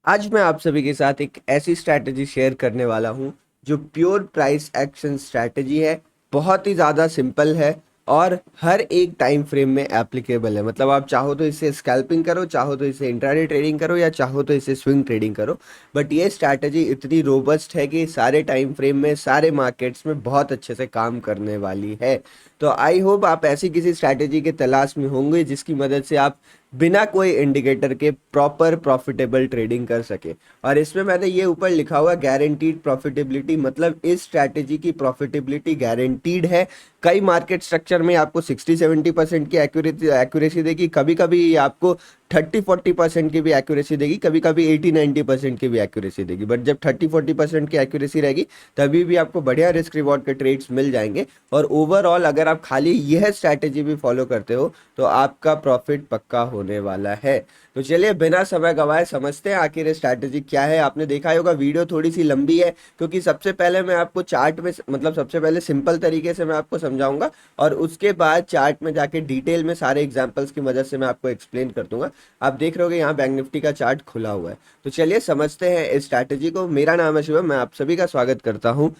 आज मैं आप सभी के साथ एक ऐसी स्ट्रैटेजी शेयर करने वाला हूं जो प्योर प्राइस एक्शन स्ट्रैटेजी है। बहुत ही ज़्यादा सिंपल है और हर एक टाइम फ्रेम में एप्लीकेबल है। मतलब आप चाहो तो इसे स्कैल्पिंग करो, चाहो तो इसे इंट्राडे ट्रेडिंग करो या चाहो तो इसे स्विंग ट्रेडिंग करो। बट ये स्ट्रैटेजी इतनी रोबस्ट है कि सारे टाइम फ्रेम में, सारे मार्केट्स में बहुत अच्छे से काम करने वाली है। तो आई होप आप ऐसी किसी स्ट्रैटेजी के तलाश में होंगे जिसकी मदद से आप बिना कोई इंडिकेटर के प्रॉपर प्रॉफिटेबल ट्रेडिंग कर सके। और इसमें मैंने ये ऊपर लिखा हुआ गारंटीड प्रॉफिटेबिलिटी, मतलब इस स्ट्रैटेजी की प्रॉफिटेबिलिटी गारंटीड है। कई मार्केट स्ट्रक्चर में आपको 60-70% की एक्यूरेसी देगी, कभी कभी आपको 30-40% की भी एक्यूरेसी देगी, कभी कभी 80-90% की भी एक्यूरेसी देगी। बट जब 30-40% की एक्यूरेसी रहेगी तभी भी आपको बढ़िया रिस्क रिवॉर्ड के ट्रेड्स मिल जाएंगे। और ओवरऑल अगर आप खाली यह स्ट्रैटेजी भी फॉलो करते हो तो आपका प्रॉफिट पक्का होने वाला है। तो चलिए बिना समय गवाए समझते हैं आखिर ये स्ट्रैटेजी क्या है। आपने देखा ही होगा वीडियो थोड़ी सी लंबी है क्योंकि सबसे पहले मैं आपको चार्ट में, मतलब सबसे पहले सिंपल तरीके से मैं आपको समझाऊंगा और उसके बाद चार्ट में जाके डिटेल में सारे एग्जांपल्स की मदद से मैं आपको एक्सप्लेन कर दूंगा। आप देख रहे होगे यहाँ बैंक निफ्टी का चार्ट खुला हुआ है। तो चलिए समझते हैं इस स्ट्रैटेजी को। मेरा नाम है शिवम, मैं आप सभी का स्वागत करता हूँ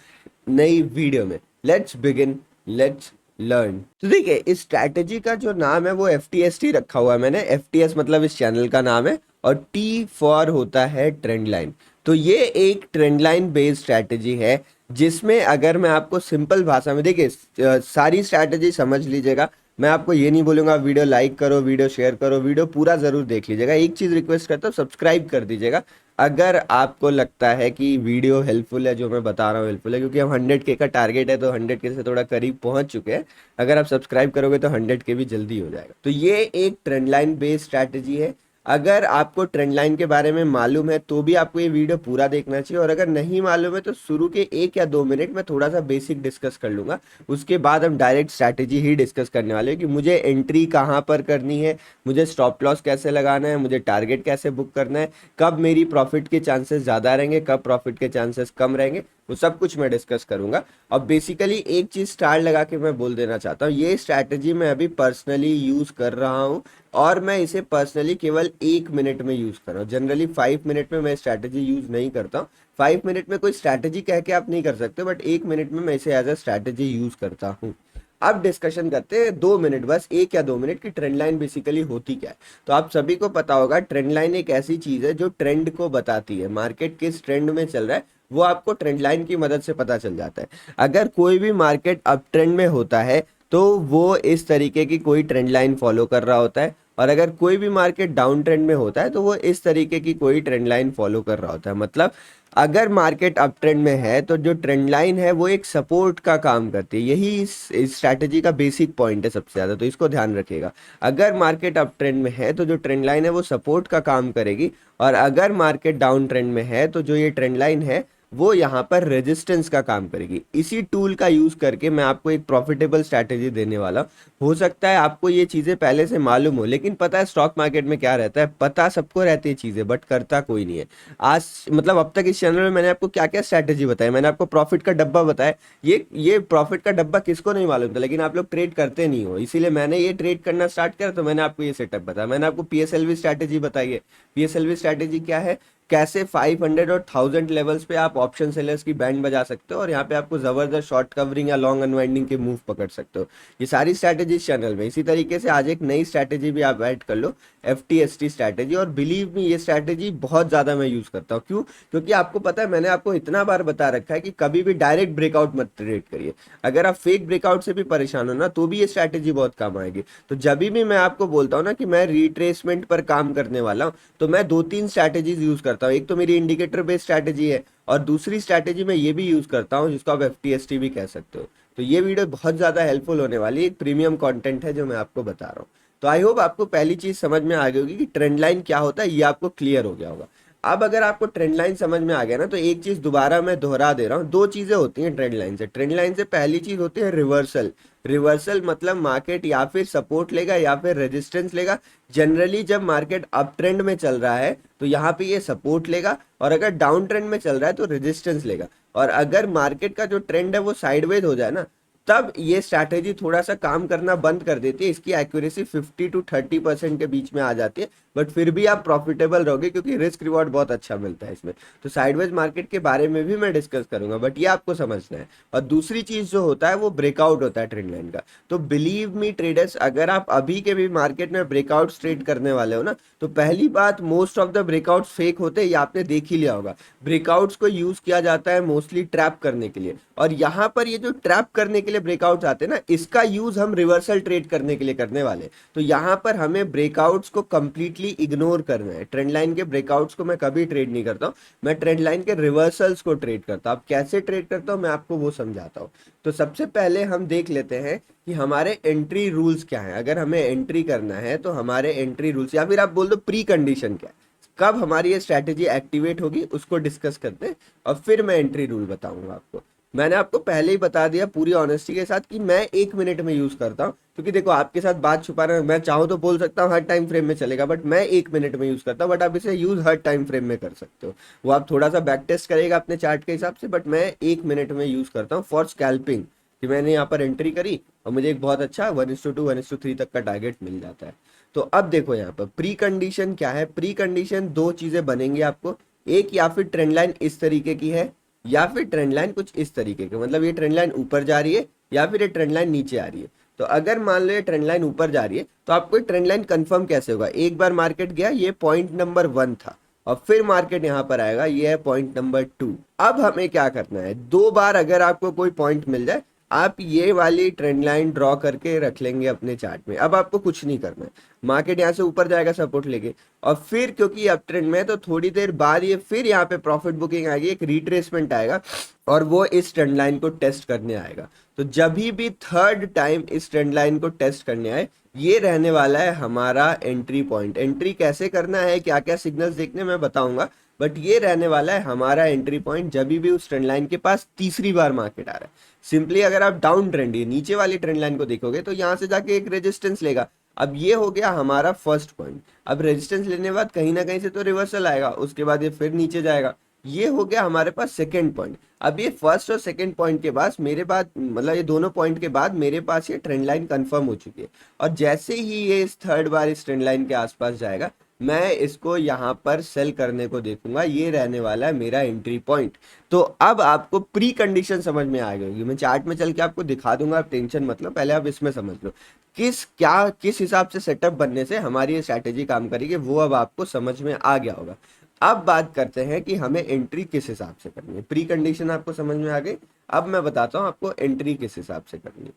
नई वीडियो में। Let's begin, let's learn. तो देखिए इस स्ट्रैटेजी का जो नाम है वो FTST रखा हुआ है मैंने। FTS मतलब इस चैनल का नाम है और T फॉर होता है ट्रेंड लाइन। तो ये एक ट्रेंड लाइन बेस्ड स्ट्रैटेजी है जिसमें अगर मैं आपको सिंपल भाषा में, देखिए सारी स्ट्रैटेजी समझ लीजिएगा। मैं आपको ये नहीं बोलूंगा वीडियो लाइक करो, वीडियो शेयर करो, वीडियो पूरा जरूर देख लीजिएगा। एक चीज रिक्वेस्ट करता हूँ, सब्सक्राइब कर दीजिएगा अगर आपको लगता है कि वीडियो हेल्पफुल है, जो मैं बता रहा हूँ हेल्पफुल है। क्योंकि हम 100K का टारगेट है तो 100K से थोड़ा करीब पहुंच चुके हैं। अगर आप सब्सक्राइब करोगे तो 100K भी जल्दी हो जाएगा। तो ये एक ट्रेंड लाइन बेस्ड स्ट्रैटेजी है। अगर आपको ट्रेंड लाइन के बारे में मालूम है तो भी आपको ये वीडियो पूरा देखना चाहिए, और अगर नहीं मालूम है तो शुरू के 1 या 2 मिनट में थोड़ा सा बेसिक डिस्कस कर लूंगा। उसके बाद हम डायरेक्ट स्ट्रैटेजी ही डिस्कस करने वाले हैं कि मुझे एंट्री कहाँ पर करनी है, मुझे स्टॉप लॉस कैसे लगाना है, मुझे टारगेट कैसे बुक करना है, कब मेरी प्रॉफिट के चांसेस ज़्यादा रहेंगे, कब प्रॉफिट के चांसेस कम रहेंगे, वो सब कुछ मैं डिस्कस करूंगा। अब बेसिकली एक चीज़ स्टार लगा के मैं बोल देना चाहता हूँ, ये स्ट्रैटेजी मैं अभी पर्सनली यूज़ कर रहा हूँ और मैं इसे पर्सनली केवल 1 मिनट में यूज़ कर रहा हूँ। जनरली 5 मिनट में मैं स्ट्रैटेजी यूज़ नहीं करता हूँ। 5 मिनट में कोई स्ट्रैटेजी कह के आप नहीं कर सकते, बट 1 मिनट में मैं इसे एज अ स्ट्रैटेजी यूज़ करता हूँ। अब डिस्कशन करते हैं 2 मिनट, बस 1 या 2 मिनट की ट्रेंड लाइन बेसिकली होती क्या है। तो आप सभी को पता होगा ट्रेंड लाइन एक ऐसी चीज है जो ट्रेंड को बताती है। मार्केट किस ट्रेंड में चल रहा है वो आपको ट्रेंड लाइन की मदद से पता चल जाता है। अगर कोई भी मार्केट अप ट्रेंड में होता है तो वो इस तरीके की कोई ट्रेंड लाइन फॉलो कर रहा होता है, और अगर कोई भी मार्केट डाउन ट्रेंड में होता है तो वो इस तरीके की कोई ट्रेंड लाइन फॉलो कर रहा होता है। मतलब अगर मार्केट अप ट्रेंड में है तो जो ट्रेंड लाइन है वो एक सपोर्ट का काम करती है। यही इस स्ट्रैटेजी का बेसिक पॉइंट है सबसे ज़्यादा, तो इसको ध्यान रखिएगा। अगर मार्केट अप ट्रेंड में है तो जो ट्रेंड लाइन है वो सपोर्ट का काम करेगी, और अगर मार्केट डाउन ट्रेंड में है तो जो ये ट्रेंड लाइन है वो यहाँ पर रेजिस्टेंस का काम करेगी। इसी टूल का यूज करके मैं आपको एक प्रॉफिटेबल स्ट्रैटेजी देने वाला हूँ। हो सकता है आपको ये चीजें पहले से मालूम हो, लेकिन पता है स्टॉक मार्केट में क्या रहता है, पता सबको रहती है चीजें बट करता कोई नहीं है। आज मतलब अब तक इस चैनल में मैंने आपको क्या क्या स्ट्रैटेजी बताई, मैंने आपको प्रॉफिट का डब्बा बताया। ये प्रॉफिट का डब्बा किसको नहीं मालूम था, लेकिन आप लोग ट्रेड करते नहीं हो, इसीलिए मैंने ये ट्रेड करना स्टार्ट किया। तो मैंने आपको ये सेटअप बताया। मैंने आपको PSLV स्ट्रैटेजी बताई है। PSLV स्ट्रैटेजी क्या है, कैसे 500 और 1000 लेवल्स पे आप ऑप्शन सेलर्स की बैंड बजा सकते हो और यहाँ पे आपको जबरदस्त शॉर्ट कवरिंग या लॉन्ग अनवाइंडिंग के मूव पकड़ सकते हो। ये सारी स्ट्रैटेजी इस चैनल में। इसी तरीके से आज एक नई स्ट्रैटेजी भी आप ऐड कर लो, FTST स्ट्रैटेजी। और बिलीव मी ये स्ट्रैटेजी बहुत ज्यादा मैं यूज करता हूँ। क्यों? क्योंकि आपको पता है मैंने आपको इतना बार बता रखा है कि कभी भी डायरेक्ट ब्रेकआउट मत ट्रेड करिए। अगर आप फेक ब्रेकआउट से भी परेशान हो ना तो भी ये स्ट्रैटेजी बहुत काम आएगी। तो जब भी मैं आपको बोलता हूँ ना कि मैं रिट्रेसमेंट पर काम करने वाला हूँ तो मैं 2-3 स्ट्रैटेजीज यूज करता हूँ। एक तो मेरी इंडिकेटर बेस्ड स्ट्रैटेजी है और दूसरी स्ट्रैटेजी मैं ये भी यूज करता हूँ जिसको आप FTST भी कह सकते हो। तो ये वीडियो बहुत ज्यादा हेल्पफुल होने वाली है, एक प्रीमियम कंटेंट है जो मैं आपको बता रहा हूँ। तो आई होप आपको पहली चीज समझ में आ गई होगी कि ट्रेंड लाइन क्या होता है, ये आपको क्लियर हो गया होगा। अब अगर आपको ट्रेंड लाइन समझ में आ गया ना तो एक चीज दोबारा मैं दोहरा दे रहा हूँ। दो चीजें होती हैं ट्रेंड लाइन से। ट्रेंड लाइन से पहली चीज होती है रिवर्सल। रिवर्सल मतलब मार्केट या फिर सपोर्ट लेगा या फिर रेजिस्टेंस लेगा। जनरली जब मार्केट अप ट्रेंड में चल रहा है तो यहाँ पे ये सपोर्ट लेगा, और अगर डाउन ट्रेंड में चल रहा है तो रेजिस्टेंस लेगा। और अगर मार्केट का जो ट्रेंड है वो साइडवेज हो जाए ना तब ये स्ट्रैटेजी थोड़ा सा काम करना बंद कर देती है, इसकी एक्यूरेसी 50 to 30% के बीच में आ जाती है, बट फिर भी आप प्रॉफिटेबल रहोगे क्योंकि रिस्क रिवॉर्ड बहुत अच्छा मिलता है इसमें। तो साइडवेज मार्केट के बारे में भी मैं डिस्कस करूंगा, बट ये आपको समझना है। और दूसरी चीज जो होता है वो ब्रेकआउट होता है ट्रेंड लाइन का। तो बिलीव मी ट्रेडर्स, अगर आप अभी के भी मार्केट में ब्रेकआउट ट्रेड करने वाले हो ना, तो पहली बात, most of the breakouts fake होते हैं, ये आपने देख ही लिया होगा। ब्रेकआउट्स को यूज किया जाता है मोस्टली ट्रैप करने के लिए, और यहाँ पर ये जो ट्रैप करने के लिए ब्रेकआउट्स आते हैं ना, इसका यूज हम रिवर्सल ट्रेड करने के लिए करने वाले। तो यहाँ पर हमें ब्रेकआउट्स को कंप्लीटली इग्नोर करना है। ट्रेंड लाइन के ब्रेकआउट्स को मैं कभी ट्रेड नहीं करता हूँ, मैं ट्रेंड लाइन के रिवर्सल्स को ट्रेड करता हूँ। अब कैसे ट्रेड करता हूँ मैं आपको वो समझाता हूँ। तो सबसे पहले हम देख लेते हैं कि हमारे एंट्री रूल्स क्या हैं। अगर हमें एंट्री करना है तो हमारे एंट्री रूल्स, या फिर आप बोल दो प्री कंडीशन क्या है, कब हमारी ये स्ट्रैटेजी एक्टिवेट होगी उसको डिस्कस करते हैं, और फिर मैं एंट्री रूल बताऊंगा आपको। मैंने आपको पहले ही बता दिया पूरी ऑनेस्टी के साथ कि मैं 1 मिनट में यूज करता हूँ, क्योंकि देखो आपके साथ बात छुपाना, मैं चाहूँ तो बोल सकता हूँ हर टाइम फ्रेम में चलेगा, बट मैं 1 मिनट में यूज करता हूँ। बट आप इसे यूज हर टाइम फ्रेम में कर सकते हो, वो आप थोड़ा सा बैक टेस्ट करेगा अपने चार्ट के हिसाब से, बट मैं 1 मिनट में यूज करता हूँ फॉर स्कैल्पिंग। कि मैंने यहाँ पर एंट्री करी और मुझे एक बहुत अच्छा 1:2 1:3 तक का टारगेट मिल जाता है। तो अब देखो यहाँ पर प्री कंडीशन क्या है। प्री कंडीशन दो चीजें बनेंगी आपको, एक या फिर ट्रेंड लाइन इस तरीके की है, या फिर ट्रेंड लाइन कुछ इस तरीके की, मतलब ये ट्रेंड लाइन ऊपर जा रही है या फिर ये ट्रेंड लाइन नीचे आ रही है। तो अगर मान लो ये ट्रेंड लाइन ऊपर जा रही है तो आपको ट्रेंड लाइन कंफर्म कैसे होगा, एक बार मार्केट गया, ये पॉइंट नंबर 1 था, और फिर मार्केट यहाँ पर आएगा, ये है पॉइंट नंबर 2। अब हमें क्या करना है, 2 बार अगर आपको कोई पॉइंट मिल जाए, आप ये वाली ट्रेंड लाइन ड्रॉ करके रख लेंगे अपने चार्ट में। अब आपको कुछ नहीं करना है, मार्केट यहाँ से ऊपर जाएगा सपोर्ट लेके, और फिर क्योंकि अप ट्रेंड में है तो थोड़ी देर बाद ये फिर यहाँ पे प्रॉफिट बुकिंग आएगी, एक रिट्रेसमेंट आएगा, और वो इस ट्रेंड लाइन को टेस्ट करने आएगा। तो जब भी थर्ड टाइम इस ट्रेंड लाइन को टेस्ट करने आए, ये रहने वाला है हमारा एंट्री पॉइंट। एंट्री कैसे करना है, क्या क्या सिग्नल्स देखने मैं बताऊंगा, बट ये रहने वाला है हमारा एंट्री पॉइंट जब भी उस ट्रेंड लाइन के पास तीसरी बार मार्केट आ रहा है। सिंपली अगर आप डाउन ट्रेंड, ये नीचे वाली ट्रेंड लाइन को देखोगे तो यहाँ से जाके एक रेजिस्टेंस लेगा। अब ये हो गया हमारा फर्स्ट पॉइंट। अब रेजिस्टेंस लेने के बाद कहीं ना कहीं से तो रिवर्सल आएगा, उसके बाद ये फिर नीचे जाएगा। ये हो गया हमारे पास सेकंड पॉइंट। अब ये फर्स्ट और सेकंड पॉइंट के बाद मेरे पास, मतलब ये दोनों पॉइंट के बाद मेरे पास ये ट्रेंड लाइन कंफर्म हो चुकी है, और जैसे ही ये इस थर्ड बार इस ट्रेंड लाइन के आसपास जाएगा, मैं इसको यहाँ पर सेल करने को देखूंगा। ये रहने वाला है मेरा एंट्री पॉइंट। तो अब आपको प्री कंडीशन समझ में आ गई होगी, मैं चार्ट में चल के आपको दिखा दूंगा, आप टेंशन मतलब, पहले आप इसमें समझ लो किस हिसाब से सेटअप बनने से हमारी ये स्ट्रैटेजी काम करेगी, वो अब आपको समझ में आ गया होगा। अब बात करते हैं कि हमें एंट्री किस हिसाब से करनी है। प्री कंडीशन आपको समझ में आ गई, अब मैं बताता हूँ आपको एंट्री किस हिसाब से करनी है।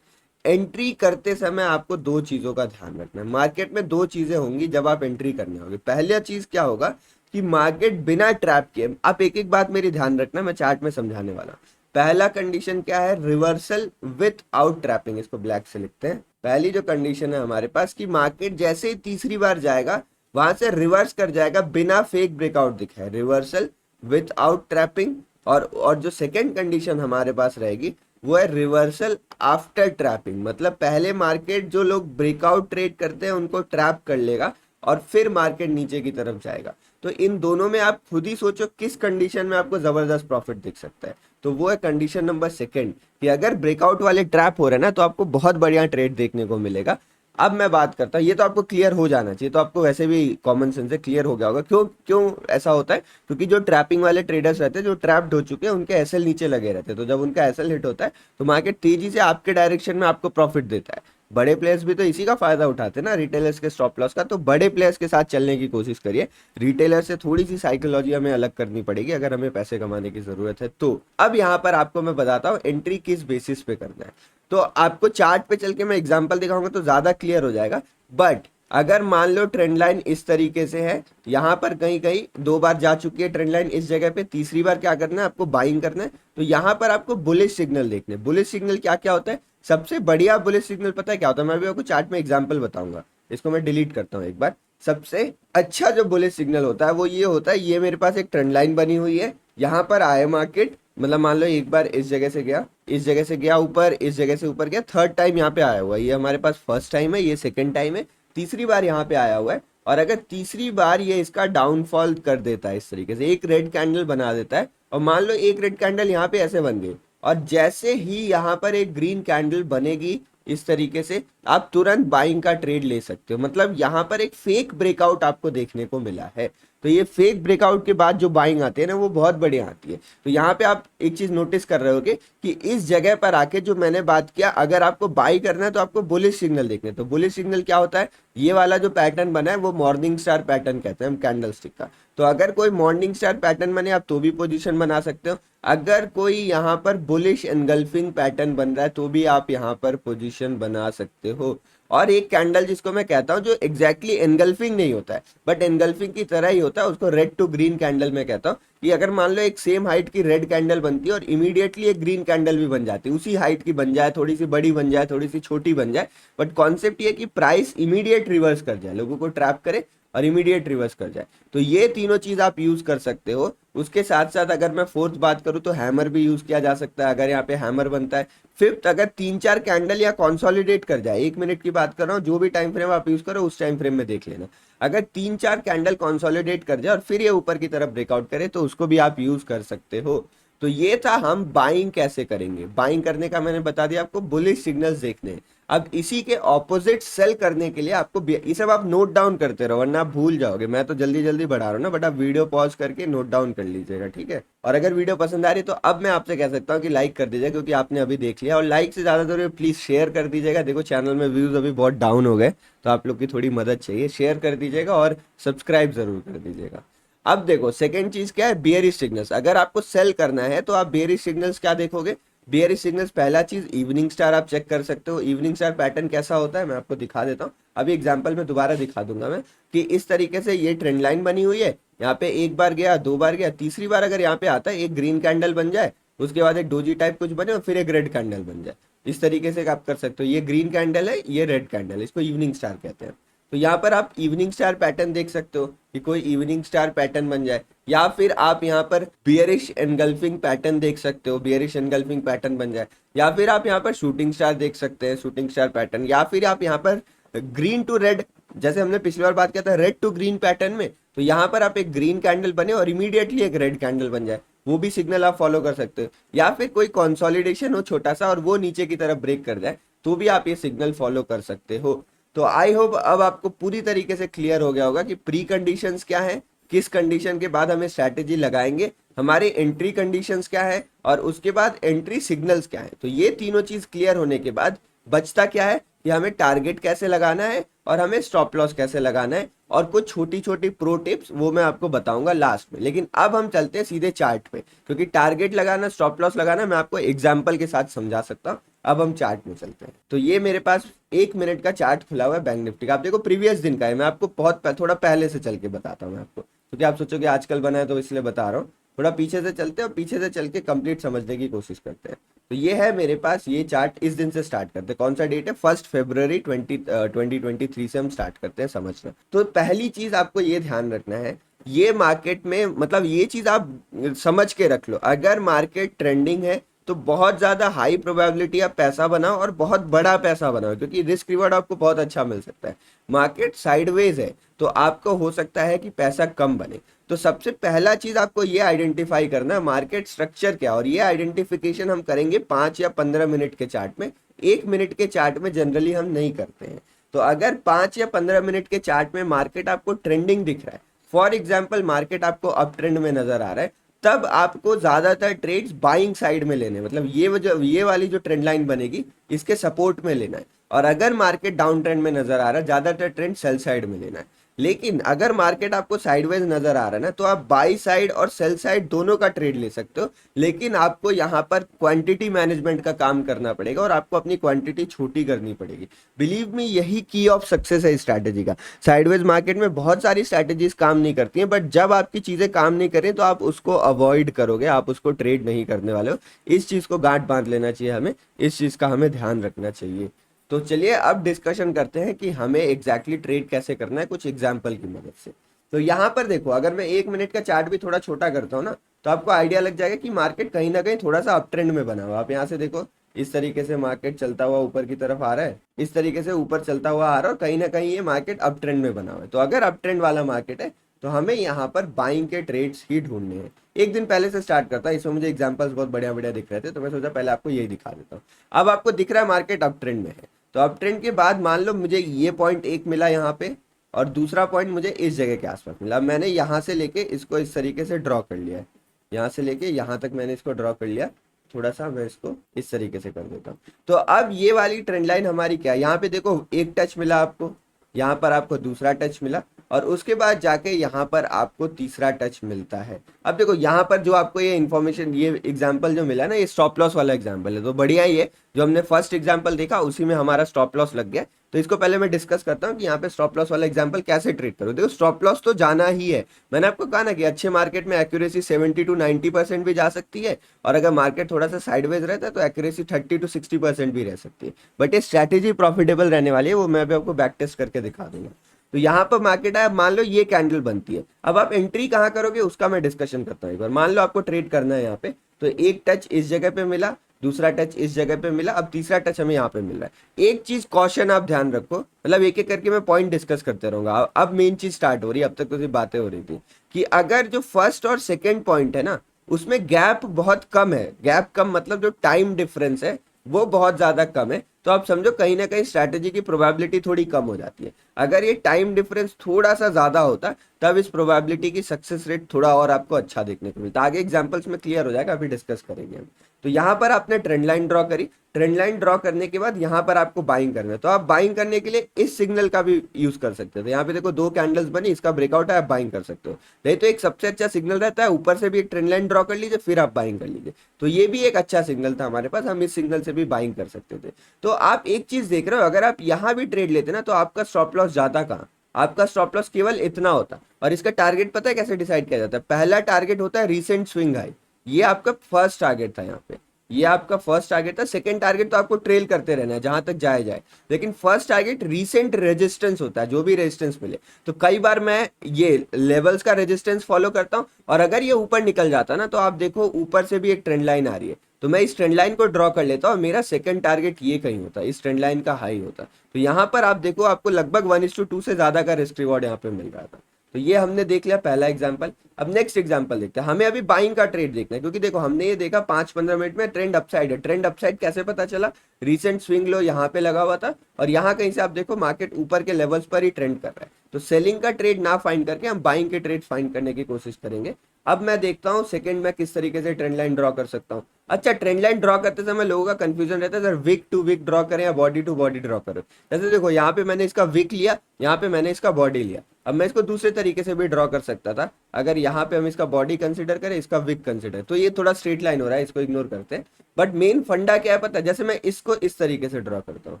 एंट्री करते समय आपको दो चीजों का ध्यान रखना है। मार्केट में दो चीजें होंगी जब आप एंट्री करने होगी। पहला चीज क्या होगा कि मार्केट बिना ट्रैप किए, आप एक एक बात मेरी ध्यान रखना, मैं चार्ट में समझाने वाला हूं। पहला कंडीशन क्या है, रिवर्सल विथ आउट ट्रैपिंग, इसको ब्लैक से लिखते हैं। पहली जो कंडीशन है हमारे पास कि मार्केट जैसे ही तीसरी बार जाएगा वहां से रिवर्स कर जाएगा बिना फेक ब्रेकआउट दिखाए, रिवर्सल विथ आउट ट्रैपिंग। और जो सेकेंड कंडीशन हमारे पास रहेगी वो है रिवर्सल आफ्टर ट्रैपिंग, मतलब पहले मार्केट जो लोग ब्रेकआउट ट्रेड करते हैं उनको ट्रैप कर लेगा और फिर मार्केट नीचे की तरफ जाएगा। तो इन दोनों में आप खुद ही सोचो किस कंडीशन में आपको जबरदस्त प्रॉफिट दिख सकता है। तो वो है कंडीशन नंबर सेकंड, कि अगर ब्रेकआउट वाले ट्रैप हो रहे हैं ना तो आपको बहुत बढ़िया ट्रेड देखने को मिलेगा। अब मैं बात करता हूँ, ये तो आपको क्लियर हो जाना चाहिए, तो आपको वैसे भी कॉमन सेंस से क्लियर हो गया होगा क्यों क्यों ऐसा होता है। क्योंकि जो ट्रैपिंग वाले ट्रेडर्स रहते हैं, जो ट्रैप्ड हो चुके हैं, उनके एसएल नीचे लगे रहते हैं, तो जब उनका एसएल हिट होता है तो मार्केट तेजी से आपके डायरेक्शन में आपको प्रॉफिट देता है। बड़े प्लेयर्स भी तो इसी का फायदा उठाते हैं ना, रिटेलर्स के स्टॉप लॉस का। तो बड़े प्लेयर्स के साथ चलने की कोशिश करिए, रिटेलर से थोड़ी सी साइकोलॉजी हमें अलग करनी पड़ेगी अगर हमें पैसे कमाने की जरूरत है तो। अब यहाँ पर आपको मैं बताता हूँ एंट्री किस बेसिस पे करना है। तो आपको चार्ट पे चल के मैं एग्जांपल दिखाऊंगा तो ज्यादा क्लियर हो जाएगा। बट अगर मान लो ट्रेंड लाइन इस तरीके से है, यहां पर कहीं कहीं दो बार जा चुकी है ट्रेंड लाइन इस जगह पे, तीसरी बार क्या करना है आपको, बाइंग करना है। तो यहां पर आपको बुलिश सिग्नल देखने। बुलिश सिग्नल क्या क्या होता है, सबसे बढ़िया बुलिश सिग्नल पता है क्या होता है, मैं भी आपको चार्ट में एग्जांपल बताऊंगा। इसको मैं डिलीट करता हूं एक बार। सबसे अच्छा जो बुलिश सिग्नल होता है वो ये होता है, ये मेरे पास एक ट्रेंड लाइन बनी हुई है, यहाँ पर आए मार्केट, मतलब मान लो एक बार इस जगह से गया, इस जगह से गया ऊपर, इस जगह से ऊपर गया, थर्ड टाइम यहाँ पे आया हुआ है। ये हमारे पास फर्स्ट टाइम है, ये सेकंड टाइम है, तीसरी बार यहाँ पे आया हुआ है। और अगर तीसरी बार ये इसका डाउनफॉल कर देता है इस तरीके से, एक रेड कैंडल बना देता है, और मान लो एक रेड कैंडल यहाँ पे ऐसे बन गई और जैसे ही यहाँ पर एक ग्रीन कैंडल बनेगी इस तरीके से, आप तुरंत बाइंग का ट्रेड ले सकते हो। मतलब यहाँ पर एक फेक ब्रेकआउट आपको देखने को मिला है। तो ये फेक ब्रेकआउट के बाद जो बाइंग आती है ना, वो बहुत बढ़िया आती है। तो यहाँ पे आप एक चीज नोटिस कर रहे होगे कि इस जगह पर आके जो मैंने बात किया, अगर आपको बाई करना है तो आपको बुलिश सिग्नल देखने। तो बुलिश सिग्नल क्या होता है, ये वाला जो पैटर्न बना है वो मॉर्निंग स्टार पैटर्न कहते हैं हम कैंडल स्टिक का। तो अगर कोई मॉर्निंग स्टार पैटर्न बने आप तो भी पोजीशन बना सकते हो। अगर कोई यहाँ पर बुलिश एनगल्फिंग पैटर्न बन रहा है तो भी आप यहाँ पर पोजीशन बना सकते हो। और एक कैंडल जिसको मैं कहता हूँ जो एग्जैक्टली एनगल्फिंग नहीं होता है बट एनगल्फिंग की तरह ही होता है, उसको रेड टू ग्रीन कैंडल मैं कहता हूँ। कि अगर मान लो एक सेम हाइट की रेड कैंडल बनती है और इमीडिएटली एक ग्रीन कैंडल भी बन जाती है, उसी हाइट की बन जाए, थोड़ी सी बड़ी बन जाए, थोड़ी सी छोटी बन जाए, बट कॉन्सेप्ट ये कि प्राइस इमीडिएट रिवर्स कर जाए, लोगों को ट्रैप करे और इमीडिएट रिवर्स कर जाए। तो ये तीनों चीज आप यूज कर सकते हो। उसके साथ साथ अगर मैं फोर्थ बात करूं तो हैमर भी यूज किया जा सकता है, अगर यहाँ पे हैमर बनता है। फिफ्थ, अगर 3-4 कैंडल या कंसोलिडेट कर जाए, 1 मिनट की बात कर रहा हूँ, जो भी टाइम फ्रेम आप यूज करो उस टाइम फ्रेम में देख लेना। अगर 3-4 कैंडल कंसोलिडेट कर जाए और फिर ये ऊपर की तरफ ब्रेकआउट करे तो उसको भी आप यूज कर सकते हो। तो ये था हम बाइंग कैसे करेंगे। बाइंग करने का मैंने बता दिया आपको, बुलिश सिग्नल्स देखने हैं। अब इसी के ऑपोजिट सेल करने के लिए आपको ये सब आप नोट डाउन करते रहो वरना आप भूल जाओगे। मैं तो जल्दी जल्दी बढ़ा रहा हूँ ना, बट आप वीडियो पॉज करके नोट डाउन कर लीजिएगा, ठीक है। और अगर वीडियो पसंद आ रही है तो अब मैं आपसे कह सकता हूँ कि लाइक कर दीजिएगा, क्योंकि आपने अभी देख लिया। और लाइक से ज्यादा जरूरी प्लीज शेयर कर दीजिएगा। देखो चैनल में व्यूज अभी बहुत डाउन हो गए, तो आप लोग की थोड़ी मदद चाहिए। शेयर कर दीजिएगा और सब्सक्राइब जरूर कर दीजिएगा। अब देखो सेकंड चीज क्या है, बियरिश सिग्नल्स। अगर आपको सेल करना है तो आप बियरिश सिग्नल्स क्या देखोगे, बियरिश सिग्नल्स पहला चीज इवनिंग स्टार आप चेक कर सकते हो। इवनिंग स्टार पैटर्न कैसा होता है मैं आपको दिखा देता हूँ। अभी एग्जांपल में दोबारा दिखा दूंगा मैं कि इस तरीके से ये ट्रेंड लाइन बनी हुई है। यहाँ पे एक बार गया, 2 बार गया, तीसरी बार अगर यहाँ पे आता है एक ग्रीन कैंडल बन जाए, उसके बाद एक डोजी टाइप कुछ बने और फिर एक रेड कैंडल बन जाए। इस तरीके से आप कर सकते हो। ये ग्रीन कैंडल है, ये रेड कैंडल है, इसको इवनिंग स्टार कहते हैं। तो यहाँ पर आप इवनिंग स्टार पैटर्न देख सकते हो कि कोई इवनिंग स्टार पैटर्न बन जाए, या फिर आप यहाँ पर बियरिश एनगल्फिंग पैटर्न देख सकते हो, बियरिश एनगल्फिंग पैटर्न बन जाए, या फिर आप यहाँ पर शूटिंग स्टार देख सकते हैं, शूटिंग स्टार पैटर्न, या फिर आप यहाँ पर ग्रीन टू रेड, जैसे हमने पिछली बार बात किया था रेड टू ग्रीन पैटर्न में, तो यहाँ पर आप एक ग्रीन कैंडल बने और इमीडिएटली एक रेड कैंडल बन जाए, वो भी सिग्नल आप फॉलो कर सकते हो। या फिर कोई कंसोलिडेशन हो छोटा सा और वो नीचे की तरफ ब्रेक कर जाए तो भी आप ये सिग्नल फॉलो कर सकते हो। तो आई होप अब आपको पूरी तरीके से क्लियर हो गया होगा कि प्री कंडीशंस क्या है, किस कंडीशन के बाद हमें स्ट्रैटेजी लगाएंगे, हमारी एंट्री कंडीशंस क्या है और उसके बाद एंट्री सिग्नल्स क्या है। तो ये तीनों चीज क्लियर होने के बाद बचता क्या है कि हमें टारगेट कैसे लगाना है और हमें स्टॉप लॉस कैसे लगाना है, और कुछ छोटी छोटी प्रो टिप्स वो मैं आपको बताऊंगा लास्ट में। लेकिन अब हम चलते हैं सीधे चार्ट पे, क्योंकि टारगेट लगाना स्टॉप लॉस लगाना मैं आपको एग्जाम्पल के साथ समझा सकता हूँ। अब हम चार्ट में चलते हैं। तो ये मेरे पास 1 मिनट का चार्ट खुला हुआ है बैंक निफ्टी का। आप देखो प्रीवियस दिन का है, मैं आपको थोड़ा पहले से चल के बताता हूँ मैं आपको, क्योंकि आप सोचोगे आजकल बना है तो इसलिए बता रहा हूँ। थोड़ा पीछे से चलते हैं और पीछे से चल के कंप्लीट समझने की कोशिश करते हैं। तो ये है मेरे पास ये चार्ट, इस दिन से स्टार्ट करते हैं। कौन सा डेट है, 1 फरवरी 2023 से हम स्टार्ट करते हैं समझना। तो पहली चीज आपको ये ध्यान रखना है, ये मार्केट में मतलब ये चीज आप समझ के रख लो, अगर मार्केट ट्रेंडिंग है तो बहुत ज्यादा हाई प्रोबेबिलिटी आप पैसा बनाओ और बहुत बड़ा पैसा बनाओ, क्योंकि रिस्क रिवॉर्ड आपको बहुत अच्छा मिल सकता है। मार्केट साइडवेज है तो आपको हो सकता है कि पैसा कम बने। तो सबसे पहला चीज आपको ये आइडेंटिफाई करना है मार्केट स्ट्रक्चर क्या, और ये आइडेंटिफिकेशन हम करेंगे 5 या 15 मिनट के चार्ट में। 1 मिनट के चार्ट में जनरली हम नहीं करते हैं। तो अगर 5 या 15 मिनट के चार्ट में मार्केट आपको ट्रेंडिंग दिख रहा है, फॉर एग्जाम्पल मार्केट आपको अप ट्रेंड में नजर आ रहा है, तब आपको ज्यादातर ट्रेड्स बाइंग साइड में लेने, मतलब ये वाली जो ट्रेंड लाइन बनेगी इसके सपोर्ट में लेना है। और अगर मार्केट डाउन ट्रेंड में नजर आ रहा है, ज्यादातर ट्रेंड सेल साइड में लेना है। लेकिन अगर मार्केट आपको साइडवेज नजर आ रहा है ना, तो आप बाई साइड और सेल साइड दोनों का ट्रेड ले सकते हो। लेकिन आपको यहाँ पर क्वांटिटी मैनेजमेंट का काम करना पड़ेगा और आपको अपनी क्वांटिटी छोटी करनी पड़ेगी। बिलीव मी, यही की ऑफ सक्सेस है इस स्ट्रैटेजी का। साइडवेज मार्केट में बहुत सारी स्ट्रैटेजीज काम नहीं करती हैं, बट जब आपकी चीजें काम नहीं करें तो आप उसको अवॉइड करोगे, आप उसको ट्रेड नहीं करने वाले हो। इस चीज को गांठ बांध लेना चाहिए हमें, इस चीज का हमें ध्यान रखना चाहिए। तो चलिए अब डिस्कशन करते हैं कि हमें एग्जैक्टली ट्रेड कैसे करना है कुछ एग्जाम्पल की मदद से। तो यहाँ पर देखो, अगर मैं 1 मिनट का चार्ट भी थोड़ा छोटा करता हूँ ना, तो आपको आइडिया लग जाएगा कि मार्केट कहीं ना कहीं थोड़ा सा अप ट्रेंड में बना हुआ। आप यहाँ से देखो, इस तरीके से मार्केट चलता हुआ ऊपर की तरफ आ रहा है, इस तरीके से ऊपर चलता हुआ आ रहा है, और कहीं ना कहीं ये मार्केट अप ट्रेंड में बना हुआ है। तो अगर अप ट्रेंड वाला मार्केट है तो हमें यहाँ पर बाइंग के ट्रेड्स ही ढूंढने हैं। एक दिन पहले से स्टार्ट करता है, इसमें मुझे एग्जांपल्स बहुत बढ़िया बढ़िया दिख रहे थे, तो मैं सोचा पहले आपको यही दिखा देता हूँ। अब आपको दिख रहा है मार्केट अप ट्रेंड में है, तो अप ट्रेंड के बाद मान लो मुझे ये पॉइंट एक मिला यहाँ पे, और दूसरा पॉइंट मुझे इस जगह के आसपास मिला। अब मैंने यहाँ से लेके इसको इस तरीके से ड्रॉ कर लिया है, यहाँ से लेके यहाँ तक मैंने इसको ड्रॉ कर लिया। थोड़ा सा मैं इसको इस तरीके से कर देता हूँ। तो अब ये वाली ट्रेंड लाइन हमारी क्या है, यहाँ पे देखो एक टच मिला आपको, यहाँ पर आपको दूसरा टच मिला, और उसके बाद जाके यहाँ पर आपको तीसरा टच मिलता है। अब देखो यहाँ पर जो आपको ये इन्फॉर्मेशन, ये एग्जांपल जो मिला ना, ये स्टॉप लॉस वाला एग्जांपल है, तो बढ़िया ही है। जो हमने फर्स्ट एग्जांपल देखा उसी में हमारा स्टॉप लॉस लग गया। तो इसको पहले मैं डिस्कस करता हूँ कि यहाँ पे स्टॉप लॉस वाला एग्जांपल कैसे ट्रीट करो। देखो स्टॉप लॉस तो जाना ही है, मैंने आपको कहा ना कि अच्छे मार्केट में एक्यूरेसी 70 to 90% भी जा सकती है, और अगर मार्केट थोड़ा सा साइडवेज रहता है तो एक्यूरेसी 30 to 60% भी रह सकती है। बट ये स्ट्रैटेजी प्रॉफिटेबल रहने वाली है, वो मैं अभी आपको बैक टेस्ट करके दिखा दूंगा। तो यहाँ पर मार्केट है, मान लो ये कैंडल बनती है, अब आप एंट्री कहाँ करोगे उसका मैं डिस्कशन करता हूँ एक बार। मान लो आपको ट्रेड करना है यहाँ पे, तो एक टच इस जगह पे मिला, दूसरा टच इस जगह पे मिला, अब तीसरा टच हमें यहाँ पे मिल रहा है। एक चीज कॉशन आप ध्यान रखो, मतलब एक एक करके मैं पॉइंट डिस्कस करते रहूंगा। अब मेन चीज स्टार्ट हो रही है, अब तक तो सिर्फ बातें हो रही थी, कि अगर जो फर्स्ट और सेकेंड पॉइंट है ना, उसमें गैप बहुत कम है। गैप कम मतलब जो टाइम डिफरेंस है वो बहुत ज्यादा कम है, तो आप समझो कहीं ना कहीं स्ट्रैटेजी की प्रोबेबिलिटी थोड़ी कम हो जाती है। अगर ये टाइम डिफरेंस थोड़ा सा ज्यादा होता तब इस प्रोबेबिलिटी की सक्सेस रेट थोड़ा और आपको अच्छा देखने को मिलता। आगे एग्जांपल्स में क्लियर हो जाएगा, अभी डिस्कस करेंगे हम। तो यहाँ पर आपने ट्रेंड लाइन ड्रॉ करी, ट्रेंड लाइन ड्रॉ करने के बाद यहाँ पर आपको बाइंग करना है, तो आप बाइंग करने के लिए इस सिग्नल का भी यूज कर सकते हो। तो यहाँ पे देखो दो कैंडल्स बनी, इसका ब्रेकआउट है, आप बाइंग कर सकते हो। नहीं तो एक सबसे अच्छा सिग्नल रहता है, ऊपर से भी एक ट्रेंड लाइन ड्रॉ कर लीजिए फिर आप बाइंग कर लीजिए। तो ये भी एक अच्छा सिग्नल था हमारे पास, हम इस सिग्नल से भी बाइंग कर सकते थे। तो आप एक चीज देख रहे हो, अगर आप यहाँ भी ट्रेड लेते ना तो आपका स्टॉप लॉस जाता कहाँ, आपका स्टॉप लॉस केवल इतना होता। और इसका टारगेट पता है कैसे डिसाइड किया जाता है, पहला टारगेट होता है रीसेंट स्विंग हाई, ये आपका फर्स्ट टारगेट था यहाँ पे, ये आपका फर्स्ट टारगेट था। सेकंड टारगेट तो आपको ट्रेल करते रहना है जहां तक जाए जाए, लेकिन फर्स्ट टारगेट रीसेंट रेजिस्टेंस होता है, जो भी रेजिस्टेंस मिले। तो कई बार मैं ये लेवल्स का रेजिस्टेंस फॉलो करता हूं, और अगर ये ऊपर निकल जाता ना तो आप देखो ऊपर से भी एक ट्रेंड लाइन आ रही है, तो मैं इस ट्रेंड लाइन को ड्रॉ कर लेता हूँ, मेरा सेकंड टारगेट ये कहीं होता है, इस ट्रेंड लाइन का हाई होता। तो यहाँ पर आप देखो आपको लगभग 1:2 से ज्यादा का रिस्क रिवॉर्ड यहाँ पे मिल रहा था। तो ये हमने देख लिया पहला एग्जांपल। अब नेक्स्ट एग्जांपल देखते हैं, हमें अभी बाइंग का ट्रेड देखना है, क्योंकि देखो हमने ये देखा 5-15 मिनट में ट्रेंड अपसाइड है। ट्रेंड अपसाइड कैसे पता चला, रिसेंट स्विंग लो यहाँ पे लगा हुआ था, और यहाँ कहीं से आप देखो मार्केट ऊपर के लेवल्स पर ही ट्रेंड कर रहा है। तो सेलिंग का ट्रेड ना फाइंड करके हम बाइंग के ट्रेड फाइंड करने की कोशिश करेंगे। अब मैं देखता हूँ सेकंड में किस तरीके से ट्रेंड लाइन ड्रॉ कर सकता हूँ। अच्छा, ट्रेंड लाइन ड्रॉ करते समय लोगों का कंफ्यूजन रहता है सर विक टू विक ड्रॉ करें या बॉडी टू बॉडी ड्रॉ करें। जैसे देखो यहाँ पे मैंने इसका विक लिया, यहाँ पे मैंने इसका बॉडी लिया। अब मैं इसको दूसरे तरीके से भी ड्रॉ कर सकता था, अगर यहाँ पे हम इसका बॉडी कंसिडर करें, इसका विक कंसिडर, तो ये थोड़ा स्ट्रेट लाइन हो रहा है, इसको इग्नोर करते हैं। बट मेन फंडा क्या है पता है, जैसे मैं इसको इस तरीके से ड्रॉ करता हूँ,